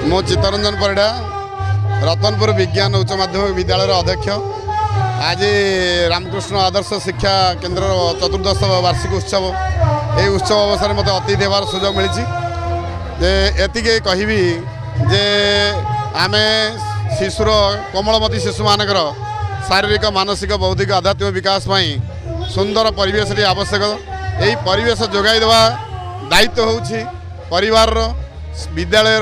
मो चित्तरंजन परिडा रतनपुर विज्ञान उच्च माध्यमिक विद्यालय अध्यक्ष। आज रामकृष्ण आदर्श शिक्षा केन्द्र चतुर्दश वार्षिक उत्सव ये उत्सव अवसर मत अतिथि देवार सुजोग मिली एति कहबी जे आम शिशुर कोमलमती शिशु मानकर शारीरिक मानसिक बौद्धिक आध्यात्मिक विकास सुंदर परिवेश आवश्यक। यही परिवेश जोगाई देवा दायित्व होउछि परिवार विद्यालय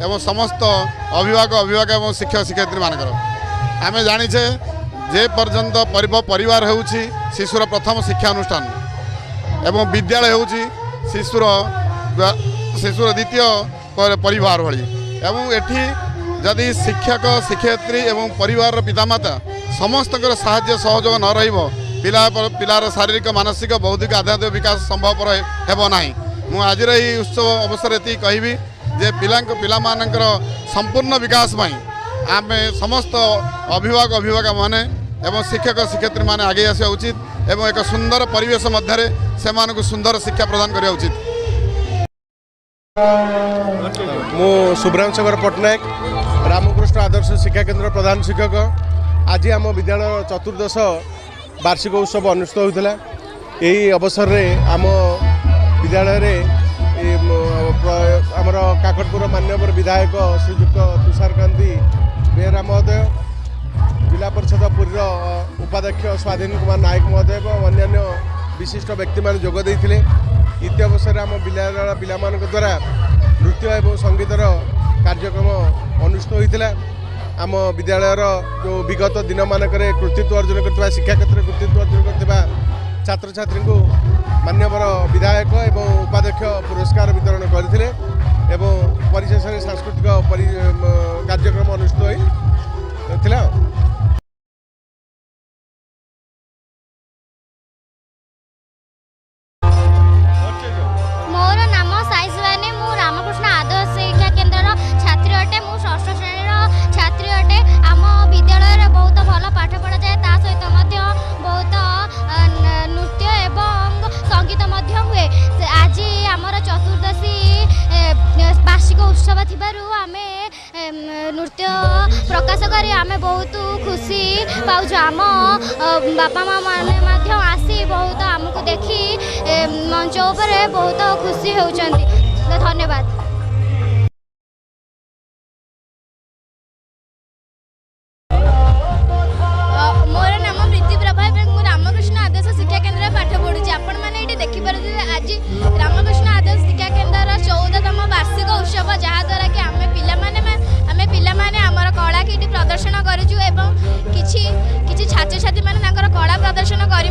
एवं समस्त अभिभावक एवं शिक्षक शिक्षयित्री मानकर। आम जानिछे जे पर्यंत परिवार होउछि शिशुर प्रथम शिक्षा अनुष्ठान एवं विद्यालय होउछि शिशुर द्वितीय परिवार भली एवं एठी जदि शिक्षक शिक्षयित्री एवं परिवार पितामाता समस्त साहाय्य सहयोग न रहिबो पिलार शारीरिक मानसिक बौद्धिक आध्यात्मिक विकास संभवपर हेबो नाही। मु आज यही उत्सव अवसर ये कहबी जे पिलामानकर संपूर्ण विकास आम समस्त अभिभावक माने एवं शिक्षक शिक्षयित्री माने आगे आसा उचित एवं एक सुंदर परिवेश मध्य से सुंदर शिक्षा प्रदान करिया उचित। मु शुभ्रांशंकर पट्टनायक रामकृष्ण आदर्श शिक्षा केन्द्र प्रधान शिक्षक। आज आम विद्यालय चतुर्दश वार्षिक उत्सव अनुष्ठित होता। यही अवसर में आम विद्यालय आमर काकटपुर मान्यवर विधायक श्रीजुक्त तुषारकांति बेहरा महोदय, जिला परिषद पुरीर उपाध्यक्ष स्वाधीन कुमार नायक महोदय और अन्य विशिष्ट व्यक्ति मान जोग देइथिले। इति अवसर आम विद्यालय पिलामान द्वारा नृत्य एवं संगीतर कार्यक्रम अनुष्ठित होता। आम विद्यालयर जो विगत दिन मानक कृतित्व अर्जन कर शिक्षा क्षेत्र में कृतित्व अर्जन कर छात्र छात्री को मान्यवर विधायक एवं उपाध्यक्ष पुरस्कार वितरण करते एवं परिशेष में सांस्कृतिक कार्यक्रम अनुष्ठित होता। मोर नाम साई शिवानी, मु रामकृष्ण आदर्श शिक्षा केन्द्र छात्री अटे। मु षष्ठ श्रेणी छात्री अटे। आम विद्यालय बहुत भल पाठ पढ़ा जाए, ता सहित बहुत नृत्य एवं संगीत हुए। आज आमर चतुर्दशी वार्षिक उत्सव थिबारु आमे नृत्य प्रकाश करी आमे बहुत खुशी पाउछ। आम बापा माँ माने आसी बहुत आमको देखी मंच उपर बहुत खुशी होउछंती। धन्यवाद। मोर नाम प्रीति प्रभा एवं मु रामकृष्ण आदर्श शिक्षा केन्द्र पाठ पढ़ुची। आपण मैंने ये देखिपारे आज रामकृष्ण आदर्श शिक्षा केन्द्र 14तम वार्षिक उत्सव जहाँद्वारा कि आम पिलाने आमर कला कि प्रदर्शन करूँ एवं किछि छात्र छात्री मैंने कला प्रदर्शन करी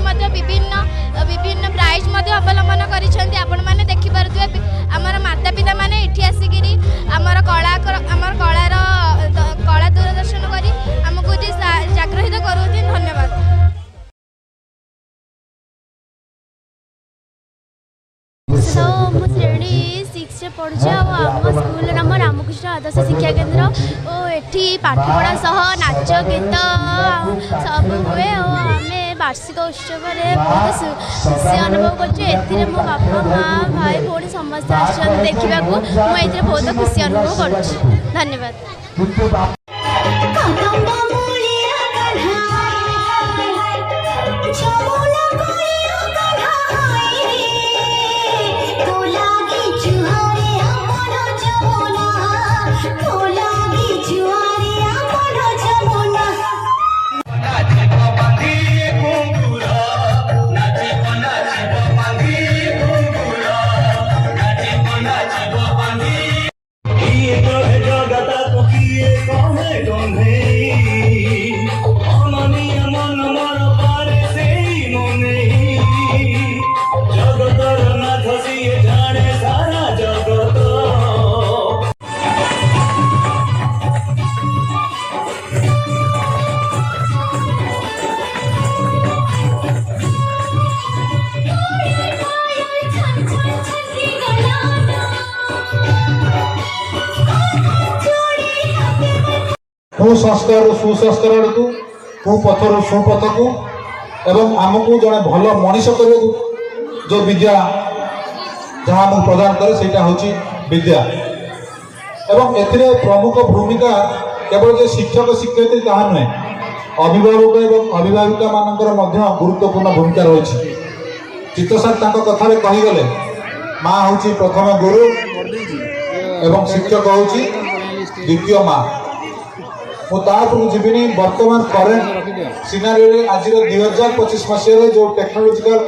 विभिन्न प्राइज अवलम्बन करिसेंती। आपण मैंने देखिपारे आमर माता पिता मैंने इठी आसिकी आमर कलार कला दूरदर्शन करी आमको ये जागृहित करूँ। धन्यवाद। श्रेणी 6 पढ़ुचे आम स्कूल नाम रामकृष्ण आदर्श शिक्षा केन्द्र और एठी पाठपढ़ा सह नाच गीत सब हुए और आम वार्षिक उत्सव बहुत खुशी अनुभव कर। मो बापा माँ भाई भौणी समस्त आसान देखा मुझे बहुत खुशी अनुभव कर। धन्यवाद। कुसंस्कार सुसंस्कार आड़क कुपथर सुपथ को एवं आमको जड़े भल मनीष कर जो विद्या जहाँ प्रदान करे सेटा हूँ विद्या। ଏବଂ ଏଥିରେ ପ୍ରମୁଖ ଭୂମିକା କେବଳ ଯେ ଶିକ୍ଷକ ଶିକ୍ଷୟିତ୍ରୀ ତାହା ନୁହେଁ, ଅଭିଭାବକ ଏବଂ ଅଭିଭାବିକା ମାନଙ୍କର ମଧ୍ୟ ଗୁରୁତ୍ୱପୂର୍ଣ୍ଣ ଭୂମିକା ରହିଛି। ଚିତ୍ତ ସାର୍ ତାଙ୍କ କଥାରେ କହିଗଲେ ମା ହେଉଛି ପ୍ରଥମ ଗୁରୁ ଏବଂ ଶିକ୍ଷକ ହେଉଛି ଦ୍ୱିତୀୟ ମା। ମୁଁ ତା ଉପରକୁ ଯିବିନି। ବର୍ତ୍ତମାନ କରେଣ୍ଟ ସିନାରିଓରେ ଆଜିର 2025 ମସିହାରେ ଯେଉଁ ଟେକ୍ନୋଲୋଜିକାଲ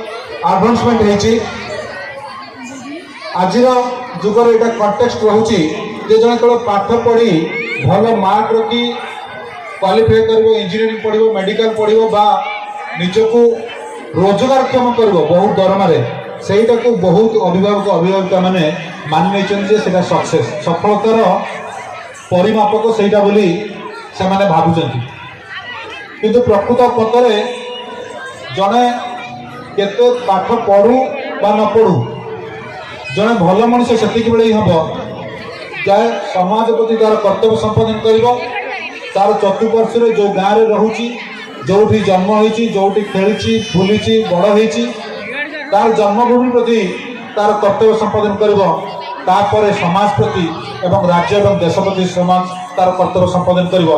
ଆଡଭାନ୍ସମେଣ୍ଟ ହେଇଛି, ଆଜିର ଯୁଗରେ ଏଇଟା କଣ୍ଟେକ୍ସଟ ରହୁଛି ଯେ ଜଣେ କେବଳ ପାଠ ପଢ଼ି ଭଲ ମାର୍କ ରଖି କ୍ୱାଲିଫାଏ କରିବ, ଇଞ୍ଜିନିୟରିଂ ପଢ଼ିବ, ମେଡ଼ିକାଲ ପଢ଼ିବ ବା ନିଜକୁ ରୋଜଗାରକ୍ଷମ କରିବ ବହୁତ ଦରମାରେ, ସେଇଟାକୁ ବହୁତ ଅଭିଭାବକ ଅଭିଭାବିକା ମାନେ ମାନି ନେଇଛନ୍ତି ଯେ ସେଇଟା ସକ୍ସେସ୍, ସଫଳତାର ପରିମାପକ ସେଇଟା ବୋଲି ସେମାନେ ଭାବୁଛନ୍ତି। କିନ୍ତୁ ପ୍ରକୃତ ପଥରେ ଜଣେ କେତେ ପାଠ ପଢ଼ୁ ବା ନ ପଢ଼ୁ, ଜଣେ ଭଲ ମଣିଷ ସେତିକି ବେଳେ ହିଁ ହେବ ଯାଏ ସମାଜ ପ୍ରତି ତାର କର୍ତ୍ତବ୍ୟ ସମ୍ପାଦନ କରିବ, ତାର ଚତୁଃପାର୍ଶ୍ୱରେ ଯେଉଁ ଗାଁରେ ରହୁଛି, ଯେଉଁଠି ଜନ୍ମ ହୋଇଛି, ଯେଉଁଠି ଖେଳିଛି ବୁଲିଛି ବଡ଼ ହେଇଛି, ତାର ଜନ୍ମଭୂମି ପ୍ରତି ତାର କର୍ତ୍ତବ୍ୟ ସମ୍ପାଦନ କରିବ, ତାପରେ ସମାଜ ପ୍ରତି ଏବଂ ରାଜ୍ୟ ଏବଂ ଦେଶ ପ୍ରତି ସମାଜ ତାର କର୍ତ୍ତବ୍ୟ ସମ୍ପାଦନ କରିବ।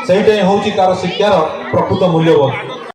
ସେଇଟା ହିଁ ହେଉଛି ତାର ଶିକ୍ଷାର ପ୍ରକୃତ ମୂଲ୍ୟବୋଧ।